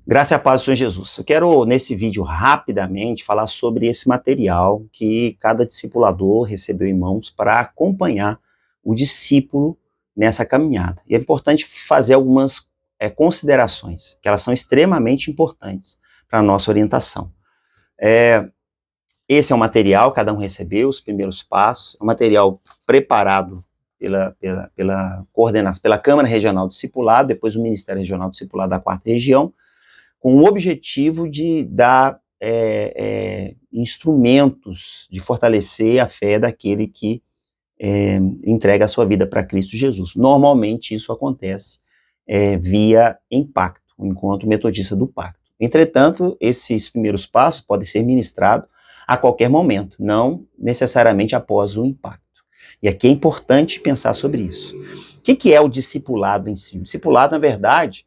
Graça e a paz do Senhor Jesus. Eu quero, nesse vídeo, rapidamente, falar sobre esse material que cada discipulador recebeu em mãos para acompanhar o discípulo nessa caminhada. E é importante fazer algumas considerações, que elas são extremamente importantes para a nossa orientação. Esse é um material, cada um recebeu os primeiros passos, é um material preparado pela coordenação, pela Câmara Regional Discipulado, depois o Ministério Regional Discipulado da 4ª Região, com o objetivo de dar instrumentos de fortalecer a fé daquele que entrega a sua vida para Cristo Jesus. Normalmente isso acontece via Impacto, o Encontro Metodista do Pacto. Entretanto, esses primeiros passos podem ser ministrados a qualquer momento, não necessariamente após o Impacto. E aqui é importante pensar sobre isso. O que é o discipulado em si? O discipulado, na verdade,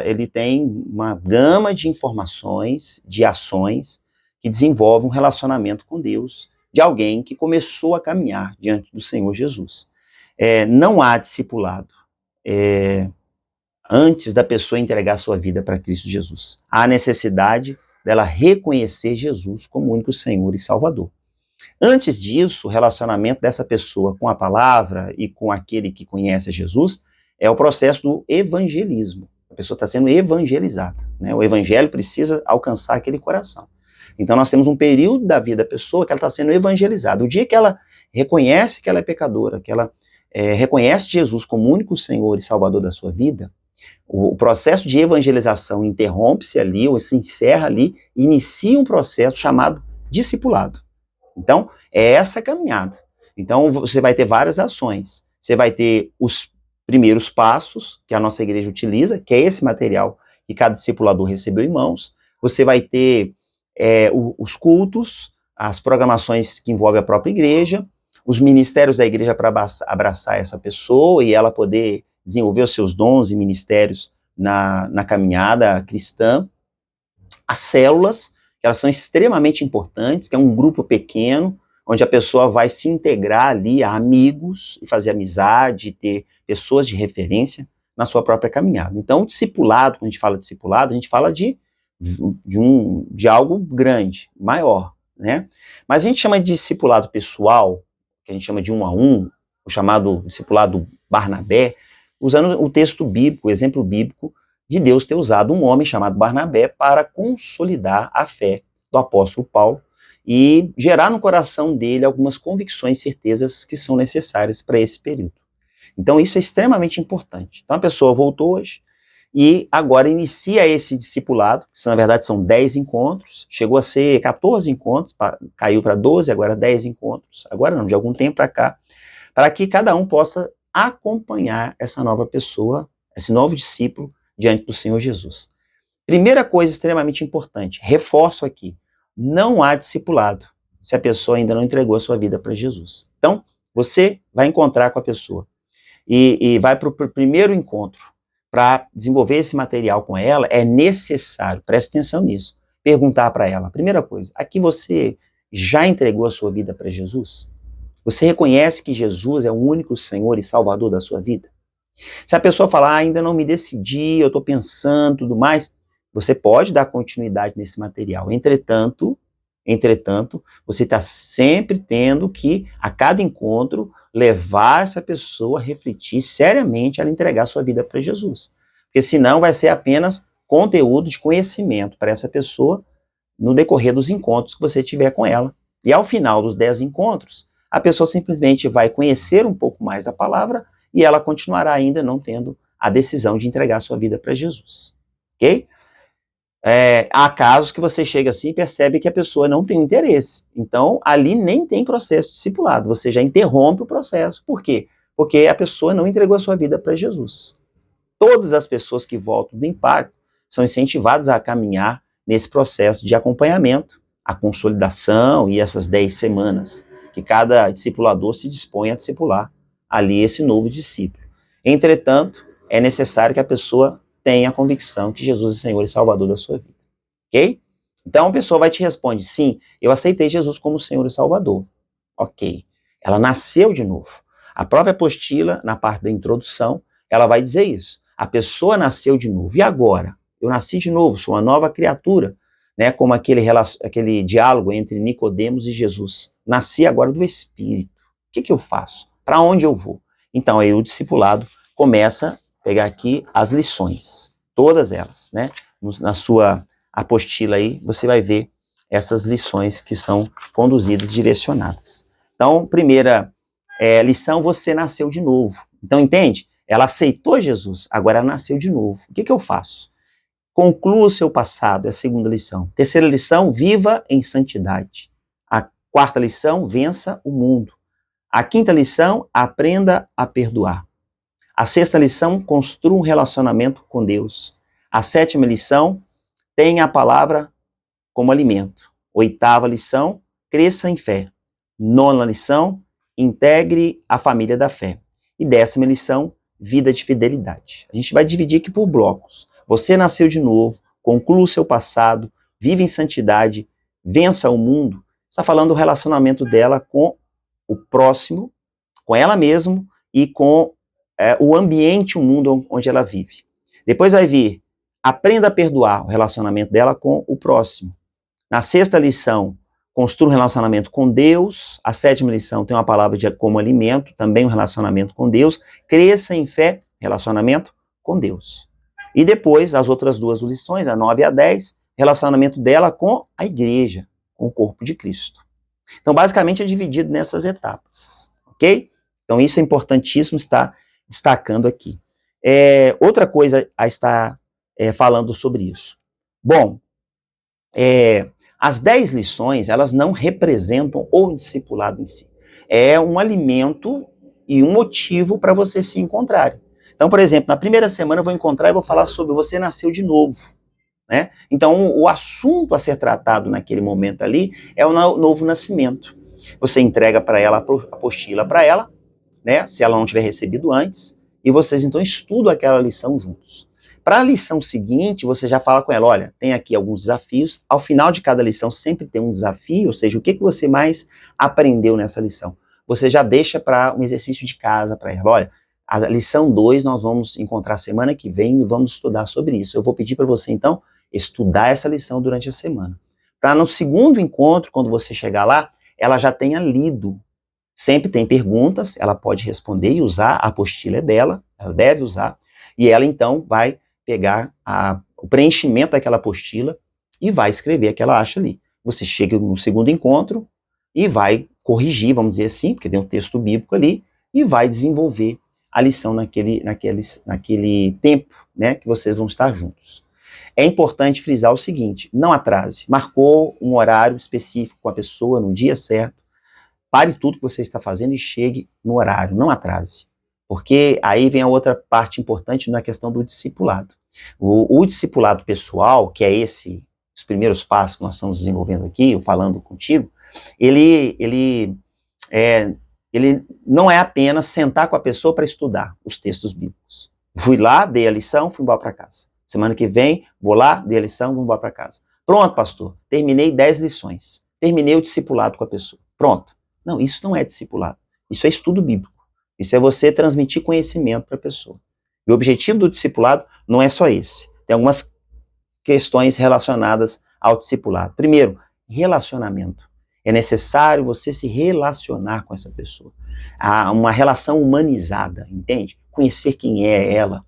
ele tem uma gama de informações, de ações, que desenvolvem um relacionamento com Deus, de alguém que começou a caminhar diante do Senhor Jesus. Não há discipulado antes da pessoa entregar sua vida para Cristo Jesus. Há necessidade dela reconhecer Jesus como único Senhor e Salvador. Antes disso, o relacionamento dessa pessoa com a palavra e com aquele que conhece Jesus é o processo do evangelismo. A pessoa está sendo evangelizada, né? O evangelho precisa alcançar aquele coração. Então nós temos um período da vida da pessoa que ela está sendo evangelizada. O dia que ela reconhece que ela é pecadora, que ela reconhece Jesus como único Senhor e Salvador da sua vida, o processo de evangelização interrompe-se ali, ou se encerra ali, e inicia um processo chamado discipulado. Então, é essa caminhada. Então, você vai ter várias ações. Você vai ter os primeiros passos, que a nossa igreja utiliza, que é esse material que cada discipulador recebeu em mãos. Você vai ter os cultos, as programações que envolvem a própria igreja, os ministérios da igreja para abraçar essa pessoa e ela poder desenvolver os seus dons e ministérios na caminhada cristã. As células, que elas são extremamente importantes, que é um grupo pequeno, onde a pessoa vai se integrar ali a amigos, e fazer amizade, ter pessoas de referência na sua própria caminhada. Então, o discipulado, quando a gente fala de discipulado, a gente fala de algo grande, maior, né? Mas a gente chama de discipulado pessoal, que a gente chama de 1 a 1, o chamado discipulado Barnabé, usando o texto bíblico, o exemplo bíblico, de Deus ter usado um homem chamado Barnabé para consolidar a fé do apóstolo Paulo e gerar no coração dele algumas convicções e certezas que são necessárias para esse período. Então isso é extremamente importante. Então a pessoa voltou hoje e agora inicia esse discipulado, que na verdade são 10 encontros, chegou a ser 14 encontros, caiu para 12, agora 10 encontros, agora não, de algum tempo para cá, para que cada um possa acompanhar essa nova pessoa, esse novo discípulo, diante do Senhor Jesus. Primeira coisa extremamente importante, reforço aqui, não há discipulado se a pessoa ainda não entregou a sua vida para Jesus. Então, você vai encontrar com a pessoa e vai para o primeiro encontro para desenvolver esse material com ela, é necessário, preste atenção nisso, perguntar para ela, primeira coisa, aqui você já entregou a sua vida para Jesus? Você reconhece que Jesus é o único Senhor e Salvador da sua vida? Se a pessoa falar, ainda não me decidi, eu estou pensando, tudo mais, você pode dar continuidade nesse material. Entretanto, você está sempre tendo que, a cada encontro, levar essa pessoa a refletir seriamente, a entregar sua vida para Jesus. Porque senão vai ser apenas conteúdo de conhecimento para essa pessoa no decorrer dos encontros que você tiver com ela. E ao final dos 10 encontros, a pessoa simplesmente vai conhecer um pouco mais da palavra e ela continuará ainda não tendo a decisão de entregar sua vida para Jesus, ok? Há casos que você chega assim e percebe que a pessoa não tem interesse, então ali nem tem processo discipulado, você já interrompe o processo. Por quê? Porque a pessoa não entregou a sua vida para Jesus. Todas as pessoas que voltam do Impacto são incentivadas a caminhar nesse processo de acompanhamento, a consolidação e essas 10 semanas que cada discipulador se dispõe a discipular ali esse novo discípulo. Entretanto, é necessário que a pessoa tenha a convicção que Jesus é Senhor e Salvador da sua vida, ok? Então a pessoa vai te responder, sim, eu aceitei Jesus como Senhor e Salvador, ok. Ela nasceu de novo. A própria apostila, na parte da introdução, ela vai dizer isso. A pessoa nasceu de novo. E agora? eu nasci de novo, sou uma nova criatura, né? Como aquele diálogo entre Nicodemos e Jesus. Nasci agora do Espírito. O que eu faço? Para onde eu vou? Então aí o discipulado começa a pegar aqui as lições, todas elas, né? Na sua apostila aí, você vai ver essas lições que são conduzidas, direcionadas. Então, primeira lição, você nasceu de novo. Então, entende? Ela aceitou Jesus, agora ela nasceu de novo. O que eu faço? Conclua o seu passado, é a segunda lição. Terceira lição, viva em santidade. A quarta lição, vença o mundo. A quinta lição, aprenda a perdoar. A sexta lição, construa um relacionamento com Deus. A sétima lição, tenha a palavra como alimento. Oitava lição, cresça em fé. Nona lição, integre a família da fé. E décima lição, vida de fidelidade. A gente vai dividir aqui por blocos. Você nasceu de novo, conclua o seu passado, vive em santidade, vença o mundo. Está falando do relacionamento dela com o próximo, com ela mesma e com o ambiente, o mundo onde ela vive. Depois vai vir, aprenda a perdoar, o relacionamento dela com o próximo. Na sexta lição, construa um relacionamento com Deus. A sétima lição tem uma palavra como alimento, também um relacionamento com Deus. Cresça em fé, relacionamento com Deus. E depois, as outras duas lições, a 9 e a 10, relacionamento dela com a igreja, com o corpo de Cristo. Então, basicamente, é dividido nessas etapas, ok? Então, isso é importantíssimo estar destacando aqui. Outra coisa a estar falando sobre isso. Bom, as 10 lições, elas não representam o discipulado em si. É um alimento e um motivo para você se encontrarem. Então, por exemplo, na primeira semana eu vou encontrar e vou falar sobre você nasceu de novo. Né? Então, o assunto a ser tratado naquele momento ali é o novo nascimento. Você entrega para ela a apostila para ela, né? Se ela não tiver recebido antes, e vocês então estudam aquela lição juntos. Para a lição seguinte, você já fala com ela, olha, tem aqui alguns desafios, ao final de cada lição sempre tem um desafio, ou seja, o que você mais aprendeu nessa lição? Você já deixa para um exercício de casa para ela, olha, a lição 2 nós vamos encontrar semana que vem e vamos estudar sobre isso. Eu vou pedir para você, então, estudar essa lição durante a semana. Para no segundo encontro, quando você chegar lá, ela já tenha lido. Sempre tem perguntas, ela pode responder e usar, a apostila é dela, ela deve usar, e ela então vai pegar o preenchimento daquela apostila e vai escrever o que ela acha ali. Você chega no segundo encontro e vai corrigir, vamos dizer assim, porque tem um texto bíblico ali, e vai desenvolver a lição naquele tempo, né, que vocês vão estar juntos. É importante frisar o seguinte, não atrase. Marcou um horário específico com a pessoa, no dia certo, pare tudo que você está fazendo e chegue no horário, não atrase. Porque aí vem a outra parte importante na questão do discipulado. O discipulado pessoal, que é os primeiros passos que nós estamos desenvolvendo aqui, eu falando contigo, ele não é apenas sentar com a pessoa para estudar os textos bíblicos. Fui lá, dei a lição, fui embora para casa. Semana que vem, vou lá, dei a lição, vou embora para casa. Pronto, pastor, terminei 10 lições. Terminei o discipulado com a pessoa. Pronto. Não, isso não é discipulado. Isso é estudo bíblico. Isso é você transmitir conhecimento para a pessoa. E o objetivo do discipulado não é só esse. Tem algumas questões relacionadas ao discipulado. Primeiro, relacionamento. É necessário você se relacionar com essa pessoa. Há uma relação humanizada, entende? Conhecer quem é ela.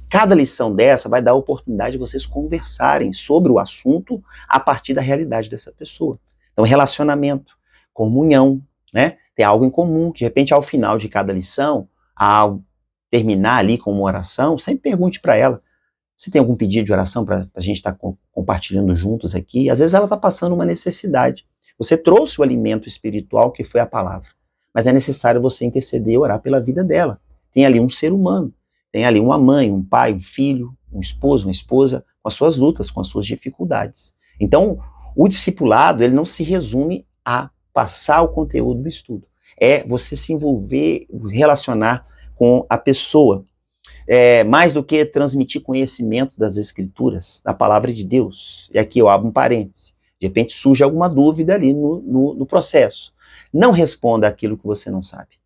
Cada lição dessa vai dar a oportunidade de vocês conversarem sobre o assunto a partir da realidade dessa pessoa. Então, relacionamento, comunhão, né? Tem algo em comum, que de repente ao final de cada lição, ao terminar ali com uma oração, sempre pergunte para ela, se tem algum pedido de oração para a gente estar compartilhando juntos aqui. Às vezes ela está passando uma necessidade. Você trouxe o alimento espiritual que foi a palavra, mas é necessário você interceder e orar pela vida dela. Tem ali um ser humano, tem ali uma mãe, um pai, um filho, um esposo, uma esposa, com as suas lutas, com as suas dificuldades. Então, o discipulado, ele não se resume a passar o conteúdo do estudo. É você se envolver, relacionar com a pessoa. Mais do que transmitir conhecimento das escrituras, da palavra de Deus. E aqui eu abro um parêntese. De repente surge alguma dúvida ali no processo. Não responda aquilo que você não sabe.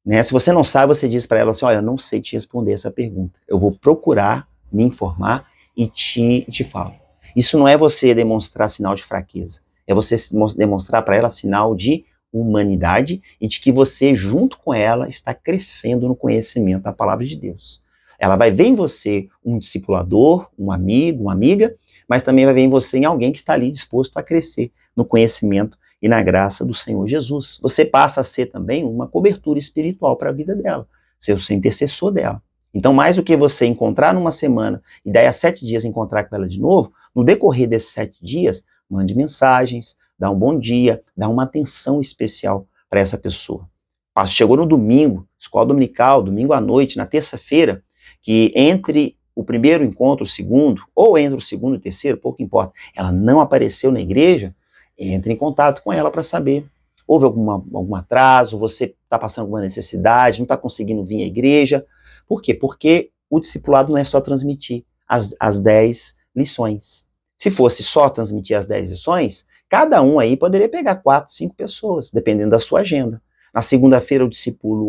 Né? Se você não sabe, você diz para ela assim, olha, eu não sei te responder essa pergunta. Eu vou procurar me informar e te falo. Isso não é você demonstrar sinal de fraqueza, é você demonstrar para ela sinal de humanidade e de que você, junto com ela, está crescendo no conhecimento da palavra de Deus. Ela vai ver em você um discipulador, um amigo, uma amiga, mas também vai ver em você em alguém que está ali disposto a crescer no conhecimento e na graça do Senhor Jesus. Você passa a ser também uma cobertura espiritual para a vida dela, ser o intercessor dela. Então, mais do que você encontrar numa semana e daí a 7 dias encontrar com ela de novo, no decorrer desses 7 dias, mande mensagens, dá um bom dia, dá uma atenção especial para essa pessoa. Chegou no domingo, escola dominical, domingo à noite, na terça-feira, que entre o primeiro encontro, o segundo, ou entre o segundo e o terceiro, pouco importa, ela não apareceu na igreja, entre em contato com ela para saber. Houve algum atraso, você está passando alguma necessidade, não está conseguindo vir à igreja. Por quê? Porque o discipulado não é só transmitir as 10 lições. Se fosse só transmitir as 10 lições, cada um aí poderia pegar 4, 5 pessoas, dependendo da sua agenda. Na segunda-feira eu discipulo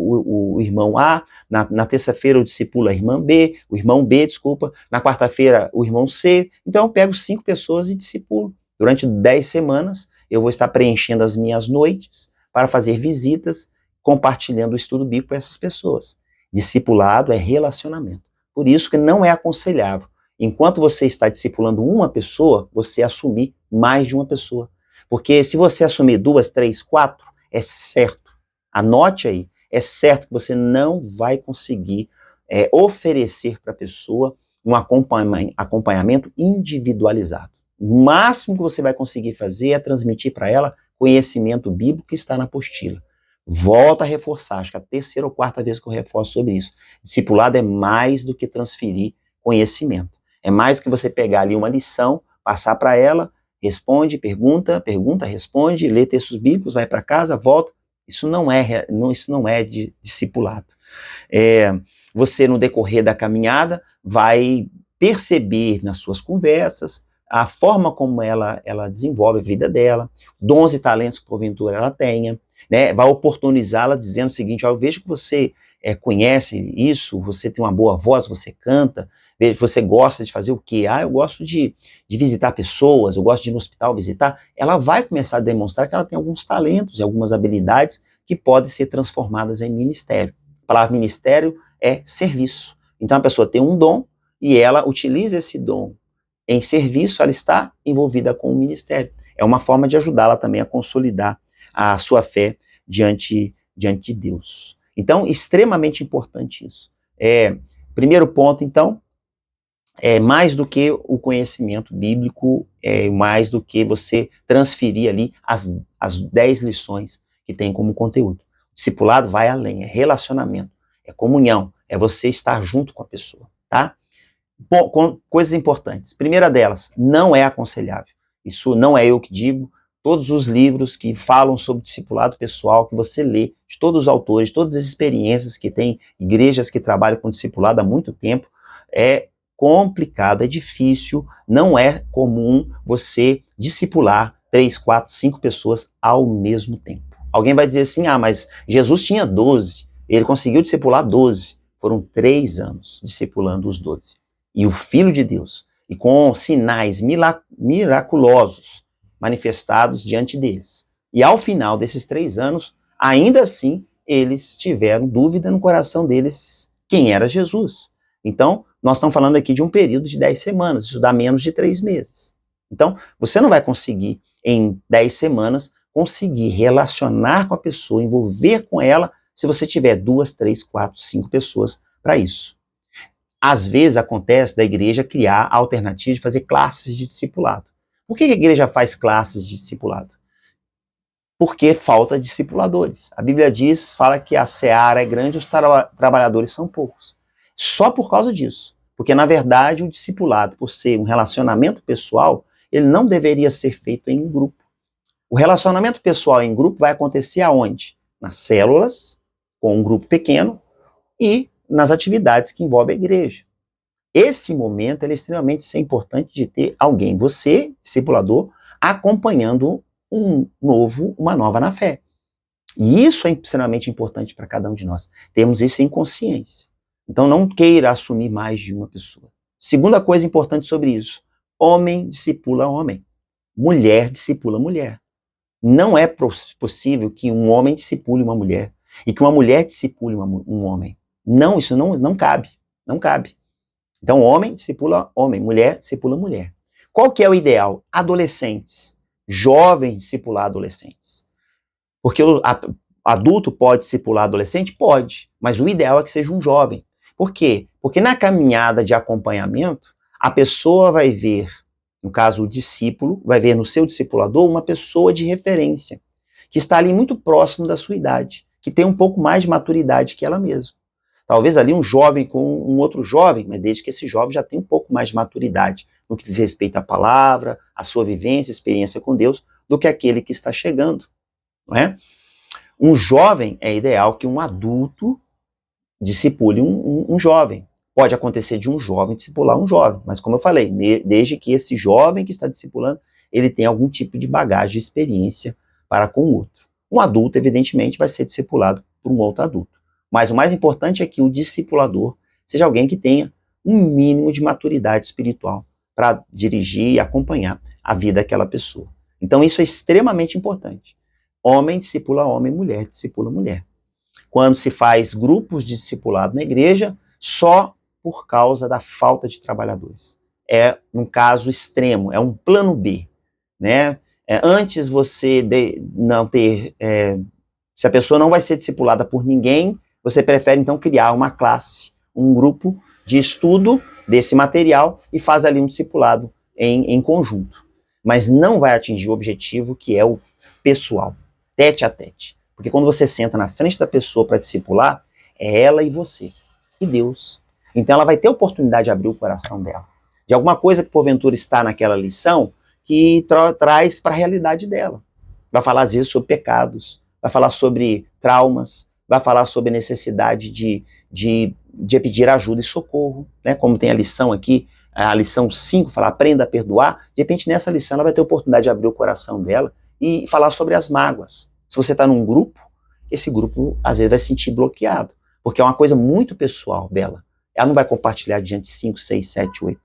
o irmão A, na terça-feira eu discipulo a irmã B, o irmão B, desculpa, na quarta-feira o irmão C. Então eu pego 5 pessoas e discipulo. Durante 10 semanas eu vou estar preenchendo as minhas noites para fazer visitas, compartilhando o estudo bíblico com essas pessoas. Discipulado é relacionamento. Por isso que não é aconselhável, enquanto você está discipulando uma pessoa, você assumir mais de uma pessoa. Porque se você assumir 2, 3, 4, é certo, anote aí, é certo que você não vai conseguir oferecer para a pessoa um acompanhamento individualizado. O máximo que você vai conseguir fazer é transmitir para ela conhecimento bíblico que está na apostila. Volto a reforçar, acho que a terceira ou quarta vez que eu reforço sobre isso. Discipulado é mais do que transferir conhecimento. É mais do que você pegar ali uma lição, passar para ela, responde, pergunta, responde, lê textos bíblicos, vai para casa, volta. Isso não é de discipulado. Você, no decorrer da caminhada, vai perceber nas suas conversas a forma como ela desenvolve a vida dela, dons e talentos que porventura ela tenha, né? Vai oportunizá-la dizendo o seguinte: eu vejo que você conhece isso, você tem uma boa voz, você canta, você gosta de fazer o quê? Eu gosto de visitar pessoas, eu gosto de ir no hospital visitar. Ela vai começar a demonstrar que ela tem alguns talentos e algumas habilidades que podem ser transformadas em ministério. A palavra ministério é serviço. Então a pessoa tem um dom e ela utiliza esse dom em serviço, ela está envolvida com o ministério. É uma forma de ajudá-la também a consolidar a sua fé diante de Deus. Então, extremamente importante isso. Primeiro ponto, então, é mais do que o conhecimento bíblico, mais do que você transferir ali as 10 lições que tem como conteúdo. O discipulado vai além, é relacionamento, é comunhão, é você estar junto com a pessoa, tá? Bom, coisas importantes. Primeira delas, não é aconselhável. Isso não é eu que digo. Todos os livros que falam sobre discipulado pessoal, que você lê, de todos os autores, todas as experiências que tem, igrejas que trabalham com discipulado há muito tempo, é complicado, é difícil, não é comum você discipular 3, 4, 5 pessoas ao mesmo tempo. Alguém vai dizer assim: mas Jesus tinha 12, ele conseguiu discipular 12. Foram 3 anos discipulando os 12. E o Filho de Deus, e com sinais miraculosos manifestados diante deles. E ao final desses 3 anos, ainda assim, eles tiveram dúvida no coração deles quem era Jesus. Então, nós estamos falando aqui de um período de 10 semanas, isso dá menos de 3 meses. Então, você não vai conseguir, em 10 semanas, conseguir relacionar com a pessoa, envolver com ela, se você tiver 2, 3, 4, 5 pessoas para isso. Às vezes acontece da igreja criar a alternativa de fazer classes de discipulado. Por que a igreja faz classes de discipulado? Porque falta discipuladores. A Bíblia fala que a seara é grande e os trabalhadores são poucos. Só por causa disso. Porque, na verdade, o discipulado, por ser um relacionamento pessoal, ele não deveria ser feito em grupo. O relacionamento pessoal em grupo vai acontecer aonde? Nas células, com um grupo pequeno, e nas atividades que envolvem a igreja. Esse momento é extremamente importante de ter alguém, você, discipulador, acompanhando uma nova na fé. E isso é extremamente importante para cada um de nós. Temos isso em consciência. Então não queira assumir mais de uma pessoa. Segunda coisa importante sobre isso: homem discipula homem, mulher discipula mulher. Não é possível que um homem discipule uma mulher e que uma mulher discipule um homem. Não, isso não cabe. Não cabe. Então, homem discipula homem, mulher discipula mulher. Qual que é o ideal? Adolescentes. Jovens discipular adolescentes. Porque o adulto pode discipular adolescente? Pode. Mas o ideal é que seja um jovem. Por quê? Porque na caminhada de acompanhamento, a pessoa vai ver, no caso o discípulo, vai ver no seu discipulador uma pessoa de referência, que está ali muito próximo da sua idade, que tem um pouco mais de maturidade que ela mesma. Talvez ali um jovem com um outro jovem, mas desde que esse jovem já tem um pouco mais de maturidade no que diz respeito à palavra, à sua vivência, experiência com Deus, do que aquele que está chegando, não é? Um jovem é ideal que um adulto discipule um jovem. Pode acontecer de um jovem discipular um jovem, mas como eu falei, desde que esse jovem que está discipulando, ele tem algum tipo de bagagem, de experiência para com o outro. Um adulto, evidentemente, vai ser discipulado por um outro adulto. Mas o mais importante é que o discipulador seja alguém que tenha um mínimo de maturidade espiritual para dirigir e acompanhar a vida daquela pessoa. Então isso é extremamente importante. Homem discipula homem, mulher discipula mulher. Quando se faz grupos de discipulado na igreja, só por causa da falta de trabalhadores. É um caso extremo, é um plano B, né? Antes você não ter... se a pessoa não vai ser discipulada por ninguém, você prefere então criar uma classe, um grupo de estudo desse material e faz ali um discipulado em conjunto. Mas não vai atingir o objetivo que é o pessoal, tete a tete. Porque quando você senta na frente da pessoa para discipular, é ela e você, e Deus. Então ela vai ter a oportunidade de abrir o coração dela, de alguma coisa que porventura está naquela lição que traz para a realidade dela. Vai falar às vezes sobre pecados, vai falar sobre traumas, vai falar sobre a necessidade de pedir ajuda e socorro, né? Como tem a lição aqui, a lição 5, fala aprenda a perdoar. De repente nessa lição ela vai ter a oportunidade de abrir o coração dela e falar sobre as mágoas. Se você está num grupo, esse grupo às vezes vai se sentir bloqueado, porque é uma coisa muito pessoal dela. Ela não vai compartilhar diante de 5, 6, 7, 8.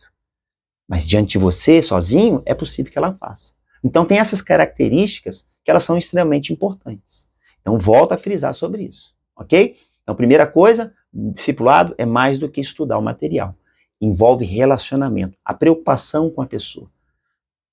Mas diante de você, sozinho, é possível que ela faça. Então tem essas características que elas são extremamente importantes. Então volto a frisar sobre isso, ok? Então primeira coisa, discipulado é mais do que estudar o material. Envolve relacionamento, a preocupação com a pessoa.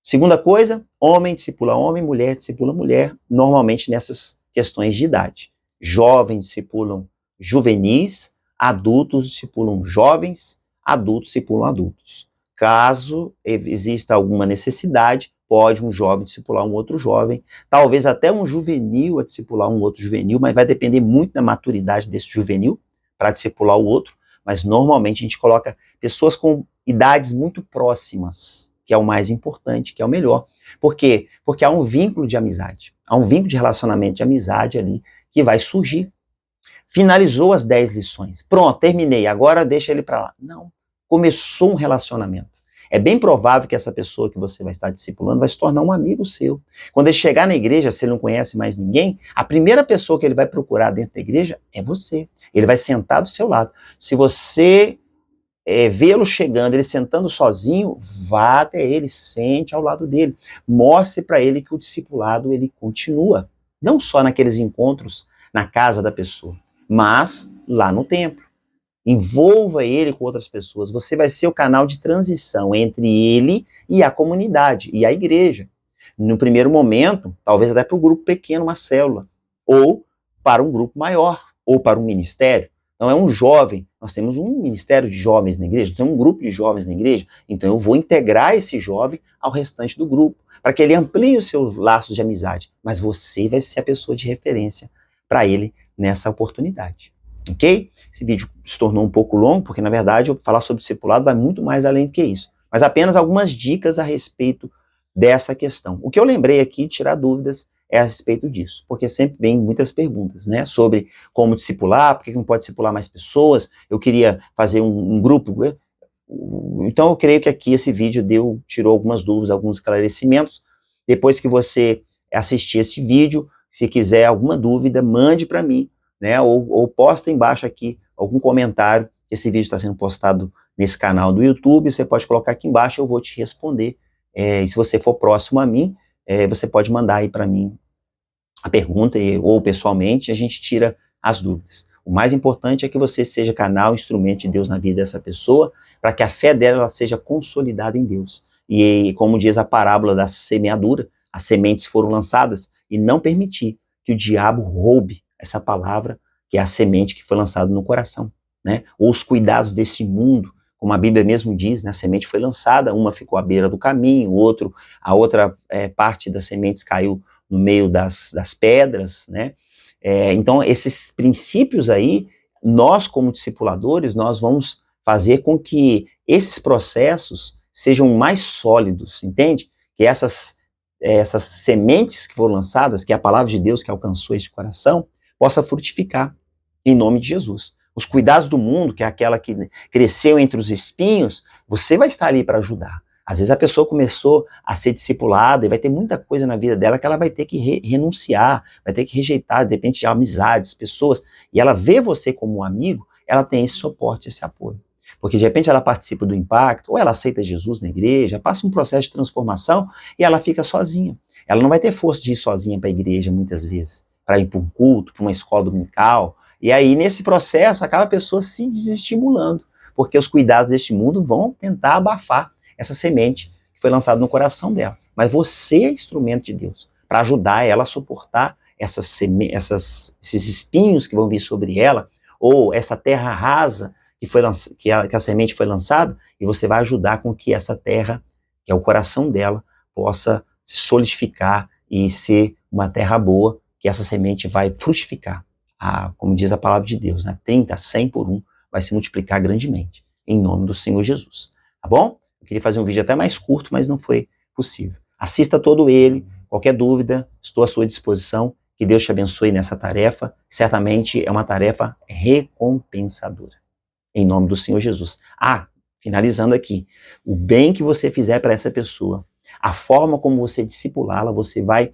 Segunda coisa, homem discipula homem, mulher discipula mulher, normalmente nessas questões de idade. Jovens discipulam juvenis, adultos discipulam jovens, adultos discipulam adultos. Caso exista alguma necessidade, pode um jovem discipular um outro jovem, talvez até um juvenil a discipular um outro juvenil, mas vai depender muito da maturidade desse juvenil para discipular o outro, mas normalmente a gente coloca pessoas com idades muito próximas, que é o mais importante, que é o melhor. Por quê? Porque há um vínculo de amizade, há um vínculo de relacionamento de amizade ali que vai surgir. Finalizou as 10 lições. Pronto, terminei, agora deixa ele para lá. Não, começou um relacionamento. É bem provável que essa pessoa que você vai estar discipulando vai se tornar um amigo seu. Quando ele chegar na igreja, se ele não conhece mais ninguém, a primeira pessoa que ele vai procurar dentro da igreja é você. Ele vai sentar do seu lado. Se você vê-lo chegando, ele sentando sozinho, vá até ele, sente ao lado dele. Mostre para ele que o discipulado ele continua. Não só naqueles encontros na casa da pessoa, mas lá no templo. Envolva ele com outras pessoas. Você vai ser o canal de transição entre ele e a comunidade, e a igreja. No primeiro momento, talvez até para um grupo pequeno, uma célula, ou para um grupo maior, ou para um ministério. Então é um jovem, nós temos um ministério de jovens na igreja, temos um grupo de jovens na igreja, então eu vou integrar esse jovem ao restante do grupo, para que ele amplie os seus laços de amizade, mas você vai ser a pessoa de referência para ele nessa oportunidade, ok? Esse vídeo se tornou um pouco longo, porque na verdade eu falar sobre discipulado vai muito mais além do que isso, mas apenas algumas dicas a respeito dessa questão. O que eu lembrei aqui, tirar dúvidas, é a respeito disso, porque sempre vem muitas perguntas, né, sobre como discipular, por que não pode discipular mais pessoas, eu queria fazer um grupo, então eu creio que aqui esse vídeo tirou algumas dúvidas, alguns esclarecimentos. Depois que você assistir esse vídeo, se quiser alguma dúvida, mande para mim, né, ou posta embaixo aqui algum comentário, esse vídeo está sendo postado nesse canal do YouTube, você pode colocar aqui embaixo, eu vou te responder. E se você for próximo a mim, você pode mandar aí para mim a pergunta, ou pessoalmente, a gente tira as dúvidas. O mais importante é que você seja canal, instrumento de Deus na vida dessa pessoa, para que a fé dela seja consolidada em Deus. E como diz a parábola da semeadura, as sementes foram lançadas e não permitir que o diabo roube essa palavra, que é a semente que foi lançada no coração, né? Ou os cuidados desse mundo, como a Bíblia mesmo diz, né? A semente foi lançada, uma ficou à beira do caminho, a outra parte das sementes caiu no meio das pedras, né? Então, esses princípios aí, nós como discipuladores, nós vamos fazer com que esses processos sejam mais sólidos, entende? Que essas sementes que foram lançadas, que é a palavra de Deus que alcançou esse coração, possa frutificar em nome de Jesus. Os cuidados do mundo, que é aquela que cresceu entre os espinhos, você vai estar ali para ajudar. Às vezes a pessoa começou a ser discipulada e vai ter muita coisa na vida dela que ela vai ter que renunciar, vai ter que rejeitar, de repente, de amizades, pessoas, e ela vê você como um amigo, ela tem esse suporte, esse apoio. Porque de repente ela participa do impacto, ou ela aceita Jesus na igreja, passa um processo de transformação e ela fica sozinha. Ela não vai ter força de ir sozinha para a igreja muitas vezes, para ir para um culto, para uma escola dominical, e aí nesse processo acaba a pessoa se desestimulando, porque os cuidados deste mundo vão tentar abafar essa semente que foi lançada no coração dela. Mas você é instrumento de Deus para ajudar ela a suportar esses espinhos que vão vir sobre ela, ou essa terra rasa que a semente foi lançada, e você vai ajudar com que essa terra, que é o coração dela, possa se solidificar e ser uma terra boa, que essa semente vai frutificar. Como diz a palavra de Deus, né? 30, 100 por 1, vai se multiplicar grandemente, em nome do Senhor Jesus. Tá bom? Eu queria fazer um vídeo até mais curto, mas não foi possível. Assista todo ele, qualquer dúvida, estou à sua disposição. Que Deus te abençoe nessa tarefa. Certamente é uma tarefa recompensadora. Em nome do Senhor Jesus. Finalizando aqui, o bem que você fizer para essa pessoa, a forma como você discipulá-la, você vai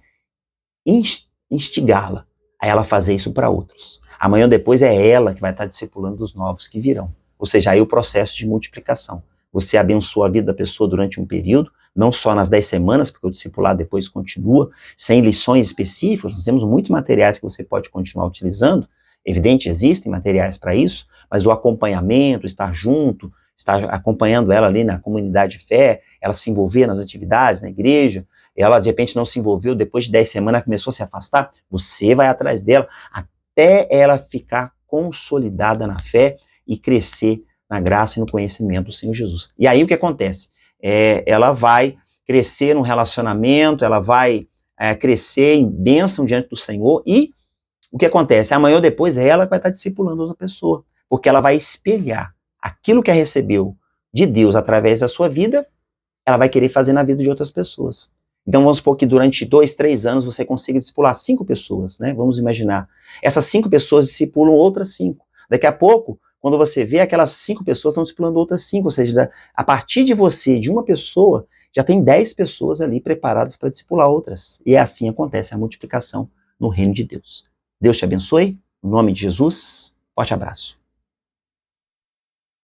instigá-la a ela fazer isso para outros. Amanhã ou depois é ela que vai estar discipulando os novos que virão. Ou seja, aí o processo de multiplicação. Você abençoa a vida da pessoa durante um período, não só nas 10 semanas, porque o discipulado depois continua, sem lições específicas, nós temos muitos materiais que você pode continuar utilizando, evidente, existem materiais para isso, mas o acompanhamento, estar junto, estar acompanhando ela ali na comunidade de fé, ela se envolver nas atividades, na igreja, ela de repente não se envolveu, depois de 10 semanas começou a se afastar, você vai atrás dela até ela ficar consolidada na fé e crescer na graça e no conhecimento do Senhor Jesus. E aí o que acontece? Ela vai crescer no relacionamento, ela vai crescer em bênção diante do Senhor, e o que acontece? Amanhã ou depois é ela que vai estar discipulando outra pessoa, porque ela vai espelhar aquilo que ela recebeu de Deus através da sua vida, ela vai querer fazer na vida de outras pessoas. Então vamos supor que durante 2, 3 anos você consiga discipular 5 pessoas, né? Vamos imaginar. Essas 5 pessoas discipulam outras 5. Daqui a pouco, quando você vê, aquelas 5 pessoas estão discipulando outras 5, ou seja, a partir de você, de uma pessoa, já tem 10 pessoas ali preparadas para discipular outras. E assim acontece a multiplicação no reino de Deus. Deus te abençoe, em nome de Jesus, forte abraço.